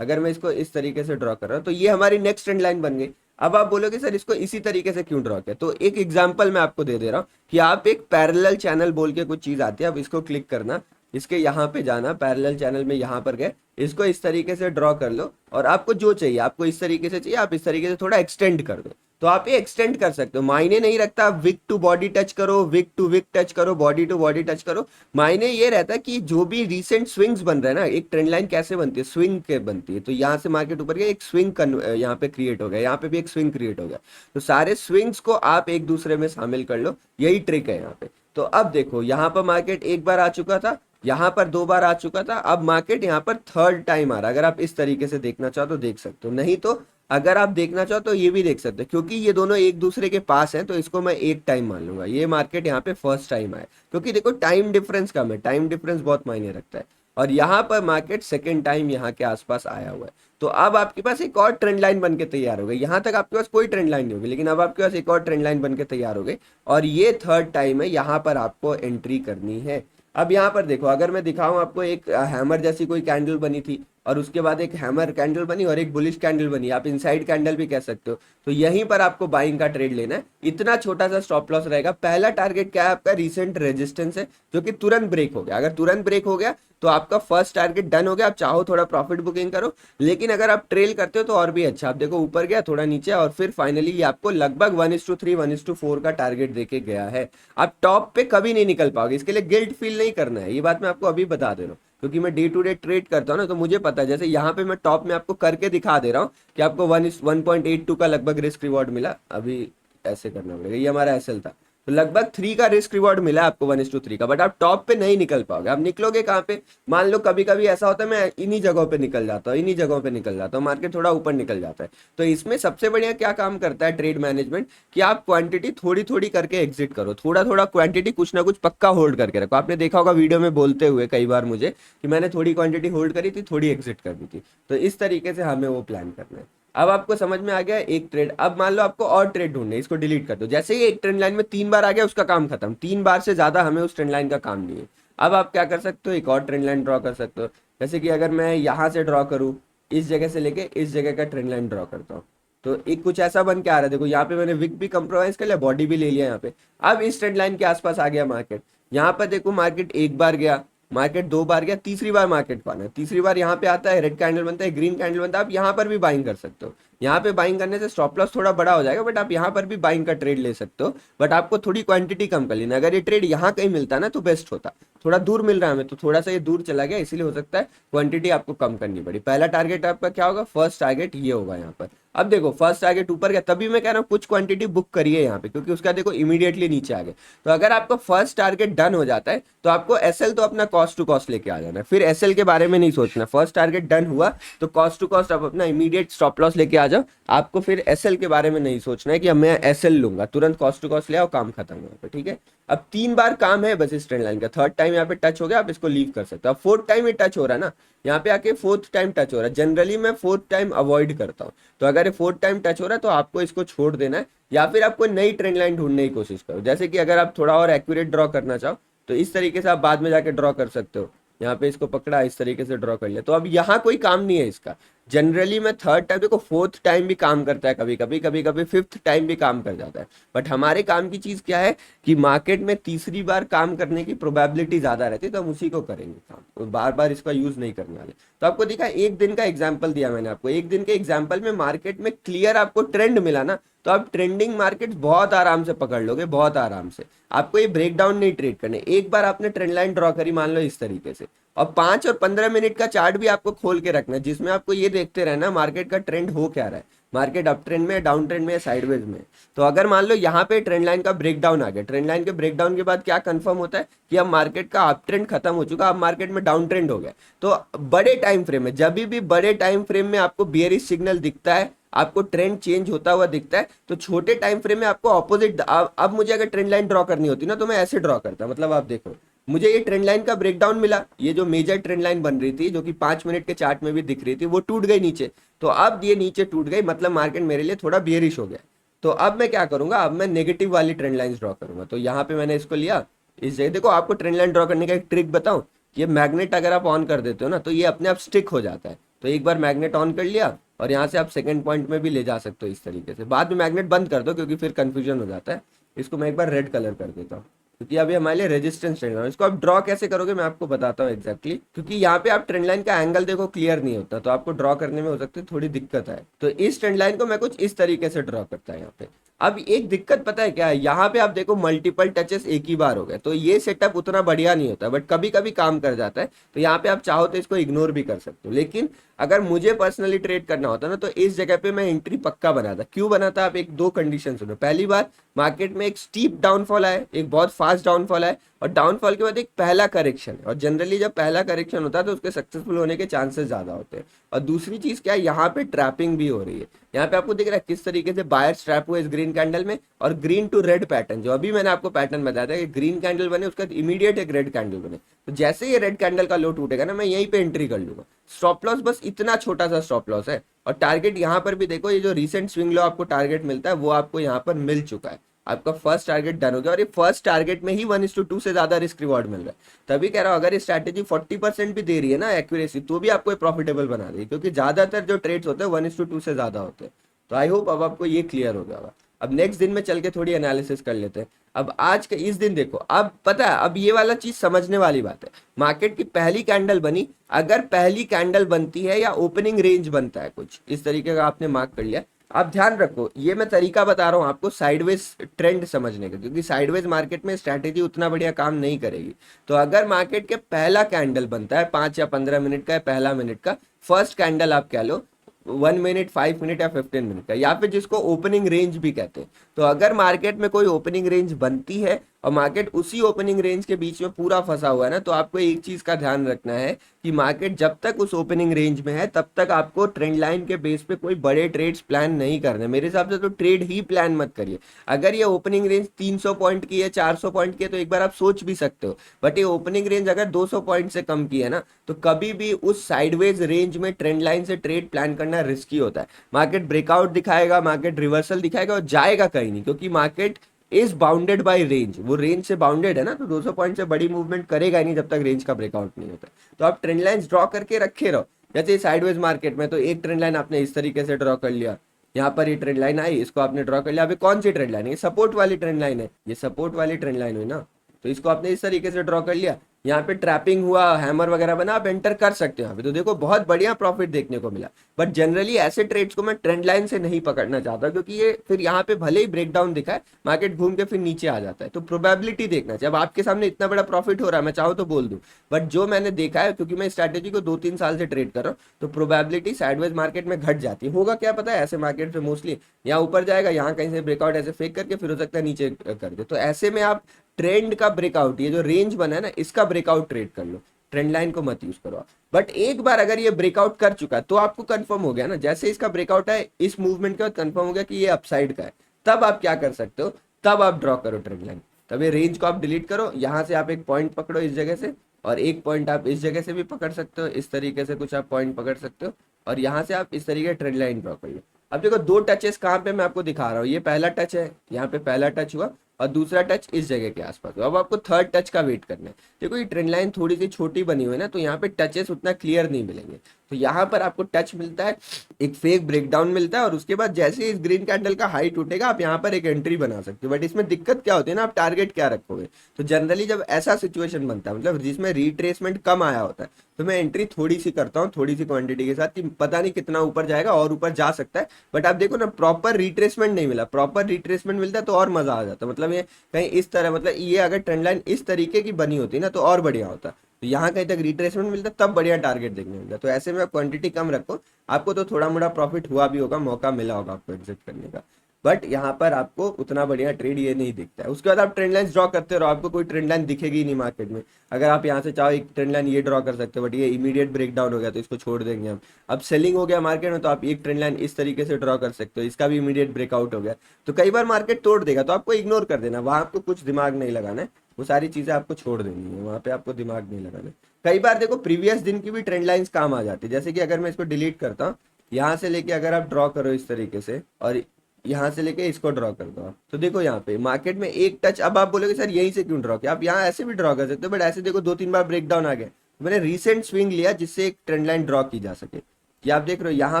अगर मैं इसको इस तरीके से ड्रॉ कर रहा हूँ तो ये हमारी नेक्स्ट ट्रेंड लाइन बन गई। अब आप बोलोगे सर इसको इसी तरीके से क्यों ड्रॉ किया, तो एक एग्जांपल मैं आपको दे दे रहा हूँ कि आप एक पैरेलल चैनल बोल के कुछ चीज आती है, अब इसको क्लिक करना, इसके यहाँ पे जाना, पैरेलल चैनल में यहाँ पर गए, इसको इस तरीके से ड्रॉ कर लो, और आपको जो चाहिए, आपको इस तरीके से चाहिए, आप इस तरीके से थोड़ा एक्सटेंड कर दो, तो आप ये एक्सटेंड कर सकते हो। मायने नहीं रखता आप विक टू बॉडी टच करो, विक टू विक टच करो, बॉडी टू बॉडी टच करो। मायने ये रहता है कि जो भी रिसेंट स्विंग्स बन रहे हैं ना, एक ट्रेंड लाइन कैसे बनती है, स्विंग के बनती है। तो यहाँ से मार्केट ऊपर गया, एक स्विंग यहाँ पे क्रिएट हो गया, यहाँ पे भी एक स्विंग क्रिएट हो गया। तो सारे स्विंग्स को आप एक दूसरे में शामिल कर लो, यही ट्रिक है यहाँ पे। तो अब देखो यहाँ पर मार्केट एक बार आ चुका था, यहाँ पर 2 बार आ चुका था, अब मार्केट यहाँ पर थर्ड टाइम आ रहा है। अगर आप इस तरीके से देखना चाहो तो देख सकते हो, नहीं तो अगर आप देखना चाहो तो ये भी देख सकते हो, क्योंकि ये दोनों एक दूसरे के पास हैं तो इसको मैं एक टाइम मान लूंगा। ये मार्केट यहाँ पे फर्स्ट टाइम आया, क्योंकि देखो टाइम डिफरेंस कम है, टाइम डिफरेंस बहुत मायने रखता है। और यहाँ पर मार्केट सेकेंड टाइम यहाँ के आसपास आया हुआ है। तो अब आपके पास एक और ट्रेंड लाइन बन के तैयार हो गई। यहाँ तक आपके पास कोई ट्रेंड लाइन नहीं होगी, लेकिन अब आपके पास एक और ट्रेंड लाइन बन के तैयार हो गई, और ये थर्ड टाइम है, यहाँ पर आपको एंट्री करनी है। अब यहाँ पर देखो, अगर मैं दिखाऊं आपको, एक हैमर जैसी कोई कैंडल बनी थी, और उसके बाद एक हैमर कैंडल बनी और एक बुलिश कैंडल बनी, आप इनसाइड कैंडल भी कह सकते हो। तो यहीं पर आपको बाइंग का ट्रेड लेना है। इतना छोटा सा स्टॉप लॉस रहेगा। पहला टारगेट क्या है आपका, रिसेंट रेजिस्टेंस है, जो कि तुरंत ब्रेक हो गया। अगर तुरंत ब्रेक हो गया तो आपका फर्स्ट टारगेट डन हो गया। आप चाहो थोड़ा प्रॉफिट बुकिंग करो, लेकिन अगर आप ट्रेल करते हो तो और भी अच्छा। आप देखो ऊपर गया, थोड़ा नीचे, और फिर फाइनली ये आपको लगभग 1:3 1:4 का टारगेट देके गया है। आप टॉप पे कभी नहीं निकल पाओगे, इसके लिए गिल्ट फील नहीं करना है। ये बात मैं आपको अभी बता दे रहा हूँ, क्योंकि मैं डे टू डे ट्रेड करता हूँ ना, तो मुझे पता है। जैसे यहाँ पे मैं टॉप में आपको करके दिखा दे रहा हूँ कि आपको 1:82 का लगभग रिस्क रिवॉर्ड मिला। अभी ऐसे करना पड़ेगा, ये हमारा एसएल था। तो लगभग 3 का रिस्क रिवॉर्ड मिला आपको 1:3 का, बट आप टॉप पे नहीं निकल पाओगे। आप निकलोगे कहाँ पे, मान लो कभी कभी ऐसा होता है मैं इन्हीं जगहों पे निकल जाता हूँ, इन्हीं जगहों पे निकल जाता हूँ, मार्केट थोड़ा ऊपर निकल जाता है। तो इसमें सबसे बढ़िया क्या काम करता है ट्रेड मैनेजमेंट, कि आप क्वांटिटी थोड़ी थोड़ी करके एग्जिट करो, थोड़ा थोड़ा क्वांटिटी कुछ ना कुछ पक्का होल्ड करके रखो। आपने देखा होगा वीडियो में बोलते हुए कई बार मुझे, कि मैंने थोड़ी क्वांटिटी होल्ड करी थी, थोड़ी एग्जिट कर दी थी। तो इस तरीके से हमें वो प्लान करना है। अब आपको समझ में आ गया एक ट्रेड। अब मान लो आपको और ट्रेड ढूंढने, इसको डिलीट कर दो। जैसे ही एक ट्रेंड लाइन में 3 बार आ गया उसका काम खत्म, 3 बार से ज्यादा हमें उस ट्रेंड लाइन का काम नहीं है। अब आप क्या कर सकते हो, एक और ट्रेंड लाइन ड्रॉ कर सकते हो। जैसे कि अगर मैं यहाँ से ड्रॉ करूँ, इस जगह से लेके इस जगह का ट्रेंड लाइन ड्रॉ करता हूँ, तो एक कुछ ऐसा बन के आ रहा है। देखो यहाँ पे मैंने विक भी कंप्रोमाइज कर लिया, बॉडी भी ले लिया यहाँ पे। अब इस ट्रेंड लाइन के आसपास आ गया मार्केट। यहाँ पर देखो मार्केट एक बार गया, मार्केट 2 बार गया, तीसरी बार मार्केट को आना है। तीसरी बार यहाँ पे आता है, रेड कैंडल बनता है, ग्रीन कैंडल बनता है। आप यहाँ पर भी बाइंग कर सकते हो। यहाँ पे बाइंग करने से स्टॉप लॉस थोड़ा बड़ा हो जाएगा, बट आप यहाँ पर भी बाइंग का ट्रेड ले सकते हो। बट आपको थोड़ी क्वांटिटी कम कर लेना। अगर ये ट्रेड यहाँ कहीं मिलता ना तो बेस्ट होता। थोड़ा दूर मिल रहा है हमें, तो थोड़ा सा ये दूर चला गया, इसीलिए हो सकता है क्वांटिटी आपको कम करनी पड़ी। पहला टारगेट आपका क्या होगा, फर्स्ट टारगेट ये होगा यहाँ पर। अब देखो फर्स्ट टारगेट ऊपर गया, तभी मैं कह रहा हूँ कुछ क्वांटिटी बुक करिए यहाँ पे, क्योंकि उसका देखो इमीडिएटली नीचे आ गया। तो अगर आपका फर्स्ट टारगेट डन हो जाता है तो आपको एसएल तो अपना कॉस्ट टू कॉस्ट लेके आ जाना है, फिर एसएल के बारे में नहीं सोचना। फर्स्ट टारगेट डन हुआ तो कॉस्ट टू कॉस्ट आप अपना इमीडिएट स्टॉप लॉस लेके आ जाओ। आपको फिर एसएल के बारे में नहीं सोचना है कि अब मैं एसएल लूंगा, तुरंत कॉस्ट टू कॉस्ट ले आओ, काम खत्म यहाँ पे, ठीक है। अब 3 बार काम है बस इस ट्रेंड लाइन का, थर्ड टाइम यहाँ पे टच हो गया, आप इसको लीव कर सकते हो। अब फोर्थ टाइम ये टच हो रहा है ना, यहाँ पे आके फोर्थ टाइम टच हो रहा है। जनरली मैं फोर्थ टाइम अवॉइड करता हूँ, तो अगर ये फोर्थ टाइम टच हो रहा है तो आपको इसको छोड़ देना है, या फिर आप कोई नई ट्रेंड लाइन ढूंढने की कोशिश करो। जैसे कि अगर आप थोड़ा और एक्यूरेट ड्रॉ करना चाहो तो इस तरीके से आप बाद में जाके ड्रॉ कर सकते हो। यहाँ पे इसको पकड़ा, इस तरीके से ड्रॉ कर लिया। तो अब यहाँ कोई काम नहीं है इसका। जनरली मैं थर्ड टाइम, देखो फोर्थ टाइम भी काम करता है कभी कभी, कभी कभी फिफ्थ टाइम भी काम कर जाता है। बट हमारे काम की चीज क्या है कि मार्केट में तीसरी बार काम करने की प्रोबेबिलिटी ज्यादा रहती है, तो हम उसी को करेंगे काम, तो बार बार इसका यूज नहीं करने वाले। तो आपको दिखा, एक दिन का एग्जाम्पल दिया मैंने आपको। एक दिन के एग्जाम्पल में मार्केट में क्लियर आपको ट्रेंड मिला ना, तो आप ट्रेंडिंग मार्केट बहुत आराम से पकड़ लोगे, बहुत आराम से। आपको ये ब्रेकडाउन नहीं ट्रेड करने। एक बार आपने ट्रेंड लाइन ड्रॉ करी मान लो इस तरीके से, और 5 और 15 मिनट का चार्ट भी आपको खोल के रखना है, जिसमें आपको ये देखते रहना मार्केट का ट्रेंड हो क्या रहा है, मार्केट अप ट्रेंड में, डाउन ट्रेंड में, साइडवेज में। तो अगर मान लो यहाँ पे ट्रेंड लाइन का ब्रेकडाउन आ गया, ट्रेंड लाइन के ब्रेकडाउन के बाद क्या कंफर्म होता है कि अब मार्केट का अप ट्रेंड खत्म हो चुका, अब मार्केट में डाउन ट्रेंड हो गया। तो बड़े टाइम फ्रेम में, जब भी बड़े टाइम फ्रेम में आपको बियरिश सिग्नल दिखता है, आपको ट्रेंड चेंज होता हुआ दिखता है, तो छोटे टाइम फ्रेम में आपको ऑपोजिट। अब मुझे अगर ट्रेंड लाइन ड्रॉ करनी होती ना तो मैं ऐसे ड्रॉ करता। मतलब आप देखो, मुझे ये ट्रेंड लाइन का ब्रेकडाउन मिला, ये जो मेजर ट्रेंड लाइन बन रही थी जो कि 5 मिनट के चार्ट में भी दिख रही थी, वो टूट गई नीचे। तो अब ये नीचे टूट गई, मतलब मार्केट मेरे लिए थोड़ा बियरिश हो गया। तो अब मैं क्या करूंगा, अब मैं नेगेटिव वाली ट्रेंड लाइंस ड्रॉ करूंगा। तो यहाँ पे मैंने इसको लिया, इस जगह देखो। आपको ट्रेंड लाइन ड्रॉ करने का एक ट्रिक बताऊं, ये मैग्नेट अगर आप ऑन कर देते हो ना तो ये अपने आप स्टिक हो जाता है। तो एक बार मैग्नेट ऑन कर लिया और यहाँ से आप सेकंड पॉइंट में भी ले जा सकते हो इस तरीके से। बाद में मैग्नेट बंद कर दो क्योंकि फिर कंफ्यूजन हो जाता है। इसको मैं एक बार रेड कलर कर देता हूँ क्योंकि अभी हमारे लिए रेजिस्टेंस ट्रेंड लाइन। इसको आप ड्रॉ कैसे करोगे मैं आपको बताता हूँ एग्जैक्टली, क्योंकि यहाँ पे आप ट्रेंड लाइन का एंगल देखो क्लियर नहीं होता, तो आपको ड्रॉ करने में हो सकती है थोड़ी दिक्कत है। तो इस ट्रेंड लाइन को मैं कुछ इस तरीके से ड्रॉ करता है यहाँ पे। अब एक दिक्कत पता है क्या है, यहाँ पे आप देखो मल्टीपल टचेस एक ही बार हो गए, तो ये सेटअप उतना बढ़िया नहीं होता, बट कभी कभी काम कर जाता है। तो यहाँ पे आप चाहो तो इसको इग्नोर भी कर सकते हो। लेकिन अगर मुझे पर्सनली ट्रेड करना होता ना तो इस जगह पे मैं एंट्री पक्का बनाता। क्यों बनाता, आप एक दो कंडीशन सुनो। पहली बात, मार्केट में एक स्टीप डाउनफॉल आए, एक बहुत फास्ट डाउनफॉल आए, और डाउनफॉल के बाद एक पहला करेक्शन है। और जनरली जब पहला करेक्शन होता है तो उसके सक्सेसफुल होने के चांसेस ज्यादा होते हैं। और दूसरी चीज क्या है, यहाँ पे ट्रैपिंग भी हो रही है। यहाँ पे आपको दिख रहा है किस तरीके से बायर्स ट्रैप हुए इस ग्रीन कैंडल में, और ग्रीन टू रेड पैटर्न, जो अभी मैंने आपको पैटर्न बताया था कि ग्रीन कैंडल बने उसके बाद इमीडिएट एक रेड कैंडल बने। तो जैसे ये रेड कैंडल का लो टूटेगा ना, मैं यहीं पे एंट्री कर लूंगा। स्टॉप लॉस बस इतना छोटा सा स्टॉप लॉस है। और टारगेट यहाँ पर भी देखो, ये जो रिसेंट स्विंग लो आपको टारगेट मिलता है वो आपको यहाँ पर मिल चुका है। आपका फर्स्ट टारगेट डन हो गया, और ये फर्स्ट टारगेट में ही 1:2 से ज्यादा रिस्क रिवॉर्ड मिल रहा है। तभी कह रहा हूं, अगर ये स्ट्रैटेजी 40% भी दे रही है ना एक्यूरेसी, तो भी आपको प्रॉफिटेबल बना रही है, क्योंकि ज्यादातर जो ट्रेड्स होते हैं 1:2 से ज्यादा होते हैं। तो आई होप अब आपको ये क्लियर हो गया होगा। अब नेक्स्ट दिन में चल के थोड़ी एनालिसिस कर लेते हैं। अब आज का इस दिन देखो, अब पता है, अब ये वाला चीज समझने वाली बात है। मार्केट की पहली कैंडल बनी, अगर पहली कैंडल बनती है या ओपनिंग रेंज बनता है कुछ इस तरीके का, आपने मार्क कर लिया। आप ध्यान रखो, ये मैं तरीका बता रहा हूँ आपको साइडवेज ट्रेंड समझने का, क्योंकि साइडवेज मार्केट में स्ट्रैटेजी उतना बढ़िया काम नहीं करेगी। तो अगर मार्केट के पहला कैंडल बनता है 5 या 15 मिनट का या पहला मिनट का फर्स्ट कैंडल आप कह लो, 1 मिनट, 5 मिनट या 15 मिनट का, या फिर जिसको ओपनिंग रेंज भी कहते हैं। तो अगर मार्केट में कोई ओपनिंग रेंज बनती है और मार्केट उसी ओपनिंग रेंज के बीच में पूरा फंसा हुआ है ना, तो आपको एक चीज का ध्यान रखना है कि मार्केट जब तक उस ओपनिंग रेंज में है तब तक आपको ट्रेंड लाइन के बेस पे कोई बड़े ट्रेड्स प्लान नहीं करने। मेरे हिसाब से तो ट्रेड ही प्लान मत करिए। अगर ये ओपनिंग रेंज 300 पॉइंट की है, 400 पॉइंट की है, तो एक बार आप सोच भी सकते हो। बट ये ओपनिंग रेंज अगर 200 पॉइंट से कम की है ना, तो कभी भी उस साइडवेज रेंज में ट्रेंड लाइन से ट्रेड प्लान करना रिस्की होता है। मार्केट ब्रेकआउट दिखाएगा, मार्केट रिवर्सल दिखाएगा और जाएगा कहीं नहीं, क्योंकि market is bounded by range. वो रेंज से बाउंडेड है ना, तो 200 पॉइंट से बड़ी मूवमेंट करेगा ही नहीं जब तक रेंज का ब्रेकआउट नहीं होता। तो आप ट्रेंड लाइंस ड्रॉ करके रखे रहो। जैसे साइडवेज मार्केट में तो एक ट्रेंड लाइन आपने इस तरीके से ड्रॉ कर लिया, यहाँ पर ये ट्रेंड लाइन आई, इसको आपने ड्रॉ कर लिया। अभी कौन सी ट्रेंड लाइन है? ये सपोर्ट वाली ट्रेंड लाइन है, ये सपोर्ट वाली ट्रेंड लाइन हुई ना, तो इसको आपने इस तरीके से ड्रॉ कर लिया। यहाँ पे ट्रैपिंग हुआ, हैमर वगैरह बना, आप एंटर कर सकते हो यहाँ पे। तो देखो बहुत बढ़िया प्रॉफिट देखने को मिला। बट जनरली ऐसे ट्रेड्स को मैं ट्रेंड लाइन से नहीं पकड़ना चाहता, क्योंकि ये फिर यहाँ पे भले ही ब्रेकडाउन दिखाए, मार्केट घूम के फिर नीचे आ जाता है। तो प्रोबेबिलिटी देखना चाहिए। अब आपके सामने इतना बड़ा प्रॉफिट हो रहा है, मैं चाहूँ तो बोल दूं, बट जो मैंने देखा है, क्योंकि मैं स्ट्रैटेजी को 2-3 साल से ट्रेड कर रहा हूँ, तो प्रोबेबिलिटी साइडवेज मार्केट में घट जाती है। होगा क्या पता है, ऐसे मार्केट में मोस्टली यहाँ ऊपर जाएगा, यहाँ कहीं से ब्रेकआउट ऐसे फेक करके फिर हो सकता है नीचे कर दे। तो ऐसे में आप ट्रेंड का ब्रेकआउट, ये जो रेंज बना है ना, इसका ब्रेकआउट ट्रेड कर लो, ट्रेंड लाइन को मत यूज करो। बट एक बार अगर ये ब्रेकआउट कर चुका तो आपको कंफर्म हो गया ना, जैसे इसका ब्रेकआउट है इस मूवमेंट के बाद कंफर्म हो गया कि ये अपसाइड का है, तब आप क्या कर सकते हो, तब आप ड्रॉ करो ट्रेंड लाइन। तब ये रेंज को आप डिलीट करो, यहाँ से आप एक पॉइंट पकड़ो इस जगह से, और एक पॉइंट आप इस जगह से भी पकड़ सकते हो, इस तरीके से कुछ आप पॉइंट पकड़ सकते हो, और यहाँ से आप इस तरीके ट्रेंड लाइन ड्रॉ कर लो। अब देखो दो टचेस कहाँ पे मैं आपको दिखा रहा हूँ, ये पहला टच है, यहाँ पे पहला टच हुआ, और दूसरा टच इस जगह के आसपास। अब आपको थर्ड टच का वेट करना है। देखो ये ट्रेंड लाइन थोड़ी सी छोटी बनी हुई है ना, तो यहाँ पे टचेस उतना क्लियर नहीं मिलेंगे। तो यहाँ पर आपको टच मिलता है, एक फेक ब्रेकडाउन मिलता है, और उसके बाद जैसे ही इस ग्रीन कैंडल का हाई टूटेगा आप यहाँ पर एक एंट्री बना सकते हो। बट इसमें दिक्कत क्या होती है ना, आप टारगेट क्या रखोगे। तो जनरली जब ऐसा सिचुएशन बनता है, मतलब जिसमें रिट्रेसमेंट कम आया होता है, तो मैं एंट्री थोड़ी सी करता हूँ, थोड़ी सी क्वांटिटी के साथ, कि पता नहीं कितना ऊपर जाएगा, और ऊपर जा सकता है। बट आप देखो ना, प्रॉपर रिट्रेसमेंट नहीं मिला। प्रॉपर रिट्रेसमेंट मिलता है तो और मजा आ जाता है। मतलब ये कहीं इस तरह, मतलब ये अगर ट्रेंड लाइन इस तरीके की बनी होती ना, तो और बढ़िया होता। तो यहाँ कहीं तक रिट्रेसमेंट मिलता तब बढ़िया टारगेट देखने मिलता। तो ऐसे में आप क्वांटिटी कम रखो, आपको तो थोड़ा मोड़ा प्रॉफिट हुआ भी होगा, मौका मिला होगा आपको एग्जिट करने का। बट यहाँ पर आपको उतना बढ़िया ट्रेड ये नहीं दिखता है। उसके बाद आप ट्रेंड लाइन ड्रॉ करते रहो, आपको कोई ट्रेंड लाइन दिखेगी नहीं मार्केट में। अगर आप यहाँ से चाहो एक ट्रेंड लाइन ये ड्रॉ कर सकते हो, बट ये इमीडिएट ब्रेकडाउन हो गया तो इसको छोड़ देंगे हम। अब सेलिंग हो गया मार्केट में, तो आप एक ट्रेंड लाइन इस तरीके से ड्रॉ कर सकते हो, इसका भी इमीडिएट ब्रेकआउट हो गया। तो कई बार मार्केट तोड़ देगा, तो आपको इग्नोर कर देना, वहां आपको कुछ दिमाग नहीं लगाना है, वो सारी चीजें आपको छोड़ देनी है, वहां पे आपको दिमाग नहीं लगाना है। कई बार देखो प्रीवियस दिन की भी ट्रेंड लाइंस काम आ जाती है। जैसे कि अगर मैं इसको डिलीट करता हूँ, यहाँ से लेके अगर आप ड्रॉ करो इस तरीके से, और यहाँ से लेके इसको ड्रॉ कर दो आप, तो देखो यहाँ पे मार्केट में एक टच। अब आप बोलोगे सर यहीं से क्यों ड्रॉ किया, आप यहाँ ऐसे भी ड्रॉ कर सकते हो, बट ऐसे देखो 2-3 बार ब्रेकडाउन आ गया। तो मैंने रिसेंट स्विंग लिया जिससे एक ट्रेंड लाइन ड्रॉ की जा सके, कि आप देख रहे हो यहाँ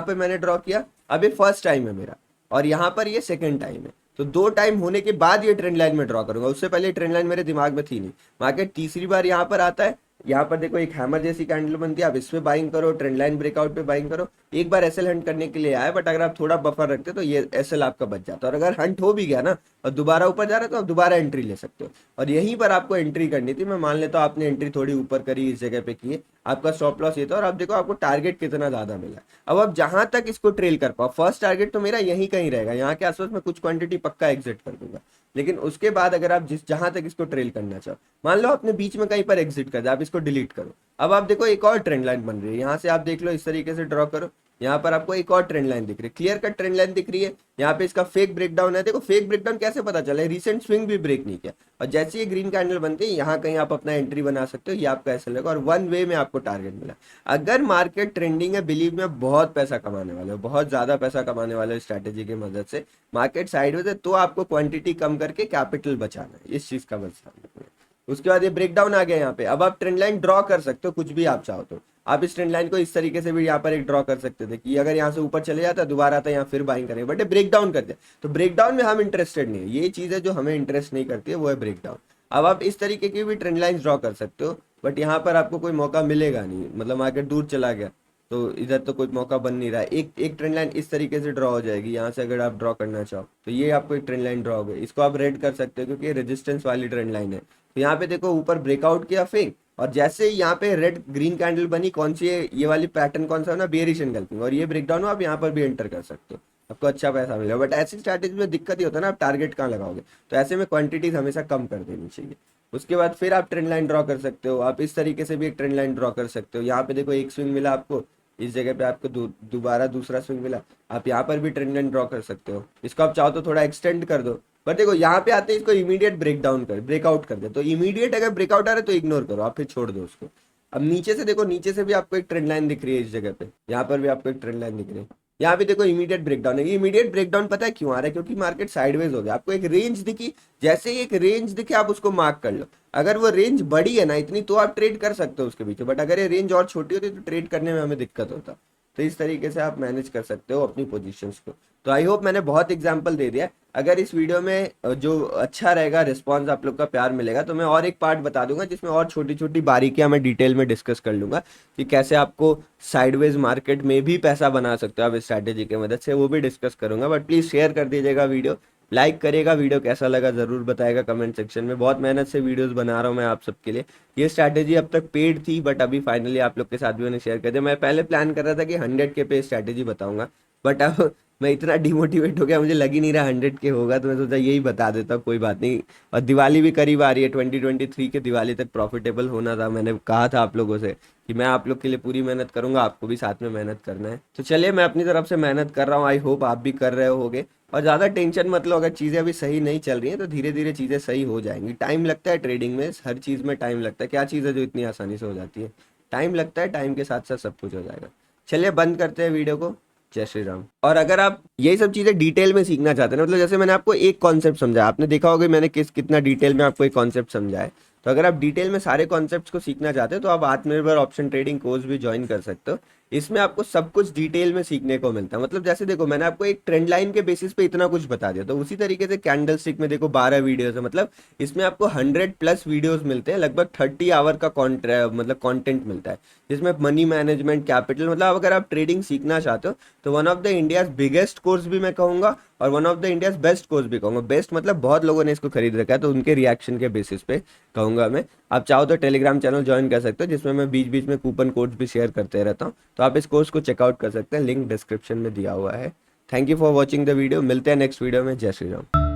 पे मैंने ड्रॉ किया, अब ये फर्स्ट टाइम है मेरा, और यहाँ पर ये सेकंड टाइम है। तो 2 टाइम होने के बाद ये ट्रेंड लाइन में ड्रॉ करूंगा, उससे पहले ट्रेंड लाइन मेरे दिमाग में थी नहीं। मार्केट तीसरी बार यहाँ पर आता है, यहाँ पर देखो एक हैमर जैसी कैंडल बनती है, आप इस पे बाइंग करो, ट्रेंड लाइन ब्रेकआउट पे बाइंग करो। एक बार एसएल हंट करने के लिए आया, बट अगर आप थोड़ा बफर रखते तो ये एसएल आपका बच जाता। और अगर हंट हो भी गया ना और दोबारा ऊपर जा रहा है, तो आप दोबारा एंट्री ले सकते हो। और यहीं पर आपको एंट्री करनी थी। मैं मान लेता हूँ आपने एंट्री थोड़ी ऊपर करी, इस जगह पे की है, आपका स्टॉप लॉस ये था, और आप देखो आपको टारगेट कितना ज्यादा मिला। अब आप जहां तक इसको ट्रेल कर पाओ, फर्स्ट टारगेट तो मेरा यहीं कहीं रहेगा, यहाँ के आसपास मैं कुछ क्वांटिटी पक्का एग्जिट कर दूंगा। लेकिन उसके बाद अगर आप जहां तक इसको ट्रेल करना चाहो, मान लो आपने बीच में कहीं पर एग्जिट कर दिया, आप इसको डिलीट करो। अब आप देखो एक और ट्रेंड लाइन बन रही है, यहाँ से आप देख लो इस तरीके से ड्रॉ करो, यहाँ पर आपको एक और ट्रेंड लाइन दिख रही है, क्लियर कट ट्रेंड लाइन दिख रही है। यहाँ पे इसका फेक ब्रेकडाउन है। देखो फेक ब्रेकडाउन कैसे पता चला है, रिसेंट स्विंग भी ब्रेक नहीं किया, और जैसे ये ग्रीन कैंडल बनती है यहाँ कहीं आप अपना एंट्री बना सकते हो, ये आपका ऐसा लगेगा, और वन वे में आपको टारगेट मिला। अगर मार्केट ट्रेंडिंग है, बिलीव में बहुत पैसा कमाने वाले हो, बहुत ज्यादा पैसा कमाने वाले हो स्ट्रैटेजी की मदद से। मार्केट साइडवेज है तो आपको क्वांटिटी कम करके कैपिटल बचाना है, इस चीज का बस ध्यान रखना है। उसके बाद ये ब्रेकडाउन आ गया यहाँ पे। अब आप ट्रेंड लाइन ड्रॉ कर सकते हो कुछ भी आप चाहो तो। आप इस ट्रेंड लाइन को इस तरीके से भी यहाँ पर एक ड्रॉ कर सकते थे कि अगर यहाँ से ऊपर चले जाता दोबारा आता यहाँ फिर बाइंग करेंगे, बट ब्रेक डाउन कर दिया। तो ब्रेक डाउन में हम इंटरेस्टेड नहीं है, ये चीज है जो हमें इंटरेस्ट नहीं करती है, वो है ब्रेक डाउन। अब आप इस तरीके की भी ट्रेंड लाइन ड्रॉ कर सकते हो, बट यहाँ पर आपको कोई मौका मिलेगा नहीं, मतलब मार्केट दूर चला गया तो इधर तो कोई मौका बन नहीं रहा है। एक एक ट्रेंड लाइन इस तरीके से ड्रॉ हो जाएगी यहाँ से, अगर आप ड्रॉ करना चाहो तो ये आपको एक ट्रेंड लाइन ड्रॉ हो गई। इसको आप रेड कर सकते हो क्योंकि ये रेजिस्टेंस वाली ट्रेंड लाइन है। तो यहाँ पे देखो ऊपर ब्रेकआउट किया फेक, और जैसे ही यहाँ पे रेड ग्रीन कैंडल बनी, कौन सी है ये वाली पैटर्न, कौन सा है ना, बेयरिश एंगल्फिंग, और ये ब्रेकडाउन हो, आप यहाँ पर भी एंटर कर सकते हो, आपको अच्छा पैसा मिलेगा। बट ऐसी स्ट्रैटेजी में दिक्कत ही होता है ना, आप टारगेट कहाँ लगाओगे, तो ऐसे में क्वांटिटीज हमेशा कम कर देनी चाहिए। उसके बाद फिर आप ट्रेंड लाइन ड्रॉ कर सकते हो, आप इस तरीके से भी एक ट्रेंड लाइन ड्रॉ कर सकते हो। यहाँ पे देखो एक स्विंग मिला आपको, इस जगह पे आपको दोबारा दूसरा स्विंग मिला, आप यहाँ पर भी ट्रेंड लाइन ड्रॉ कर सकते हो। इसको आप चाहो तो थोड़ा एक्सटेंड कर दो, पर देखो यहाँ पे आते हैं इसको इमीडिएट ब्रेकआउट कर दे, तो इमीडिएट अगर ब्रेकआउट आ रहा है तो इग्नोर करो, आप फिर छोड़ दो उसको। अब नीचे से देखो, नीचे से भी आपको एक ट्रेंड लाइन दिख रही है इस जगह पे, यहाँ पर भी आपको एक ट्रेंड लाइन दिख रही है। यहाँ पे देखो इमीडिएट ब्रेकडाउन है। ये इमीडिएट ब्रेकडाउन पता है क्यों आ रहा है, क्योंकि मार्केट साइडवेज हो गया, आपको एक रेंज दिखी, जैसे ही एक रेंज दिखे आप उसको मार्क कर लो। अगर वो रेंज बड़ी है ना इतनी, तो आप ट्रेड कर सकते हो उसके पीछे, बट अगर ये रेंज और छोटी होती तो ट्रेड करने में हमें दिक्कत होता। तो इस तरीके से आप मैनेज कर सकते हो अपनी पोजीशंस को। तो आई होप मैंने बहुत एग्जांपल दे दिया। अगर इस वीडियो में जो अच्छा रहेगा, रिस्पॉन्स आप लोग का प्यार मिलेगा, तो मैं और एक पार्ट बता दूंगा जिसमें और छोटी छोटी बारीकियां मैं डिटेल में डिस्कस कर लूंगा कि कैसे आपको साइडवेज मार्केट में भी पैसा बना सकते हो आप इस स्ट्रैटेजी की मदद से, वो भी डिस्कस करूंगा। बट प्लीज़ शेयर कर दीजिएगा वीडियो, लाइक करिएगा, वीडियो कैसा लगा ज़रूर बताएगा कमेंट सेक्शन में। बहुत मेहनत से वीडियोस बना रहा हूँ मैं आप सबके लिए। ये स्ट्रैटेजी अब तक पेड थी, बट अभी फाइनली आप लोग के साथ भी मैंने शेयर कर दिया। मैं पहले प्लान कर रहा था कि 100K पे स्ट्रैटेजी बताऊंगा, बट अब मैं इतना डिमोटिवेट हो गया, मुझे लग ही नहीं रहा 100K होगा, तो मैं सोचा यही बता देता हूँ, कोई बात नहीं। और दिवाली भी करीब आ रही है, 2023 के दिवाली तक प्रॉफिटेबल होना था। मैंने कहा था आप लोगों से कि मैं आप लोग के लिए पूरी मेहनत करूंगा, आपको भी साथ में मेहनत करना है। तो चलिए, मैं अपनी तरफ से मेहनत कर रहा हूँ, आई होप आप भी कर रहे होगे। और ज़्यादा टेंशन मत लो, अगर चीज़ें अभी सही नहीं चल रही हैं तो धीरे धीरे चीज़ें सही हो जाएंगी। टाइम लगता है ट्रेडिंग में, हर चीज़ में टाइम लगता है। क्या चीज़ है जो इतनी आसानी से हो जाती है? टाइम लगता है, टाइम के साथ साथ सब कुछ हो जाएगा। चलिए बंद करते हैं वीडियो को। जय श्री राम। और अगर आप यही सब चीज़ें डिटेल में सीखना चाहते हैं, मतलब जैसे मैंने आपको एक कॉन्सेप्ट समझाया, आपने देखा होगा मैंने कितना डिटेल में आपको एक कॉन्सेप्ट समझाया है, तो अगर आप डिटेल में सारे कॉन्सेप्ट्स को सीखना चाहते हो तो आप आत्मनिर्भर ऑप्शन ट्रेडिंग कोर्स भी ज्वाइन कर सकते हो। इसमें आपको सब कुछ डिटेल में सीखने को मिलता है। मतलब जैसे देखो, मैंने आपको एक ट्रेंड लाइन के बेसिस पे इतना कुछ बता दिया, तो उसी तरीके से कैंडल स्टिक में देखो 12 वीडियोस है, मतलब इसमें आपको 100+ वीडियोस मिलते हैं, लगभग 30 आवर का मतलब कंटेंट मिलता है, जिसमें मनी मैनेजमेंट, कैपिटल, मतलब अगर आप ट्रेडिंग सीखना चाहते हो तो one of the India's biggest course भी मैं कहूँगा, और one of the India's best course भी कहूँगा। बेस्ट मतलब बहुत लोगों ने इसको खरीद रखा है, तो उनके रिएक्शन के बेसिस पे कहूँगा मैं। आप चाहो तो टेलीग्राम चैनल ज्वाइन कर सकते हो, जिसमें मैं बीच बीच में कूपन कोड्स भी शेयर करते रहता हूँ, तो आप इस कोर्स को चेकआउट कर सकते हैं, लिंक डिस्क्रिप्शन में दिया हुआ है। Thank you for watching the video, मिलते हैं नेक्स्ट वीडियो में। जय श्री राम।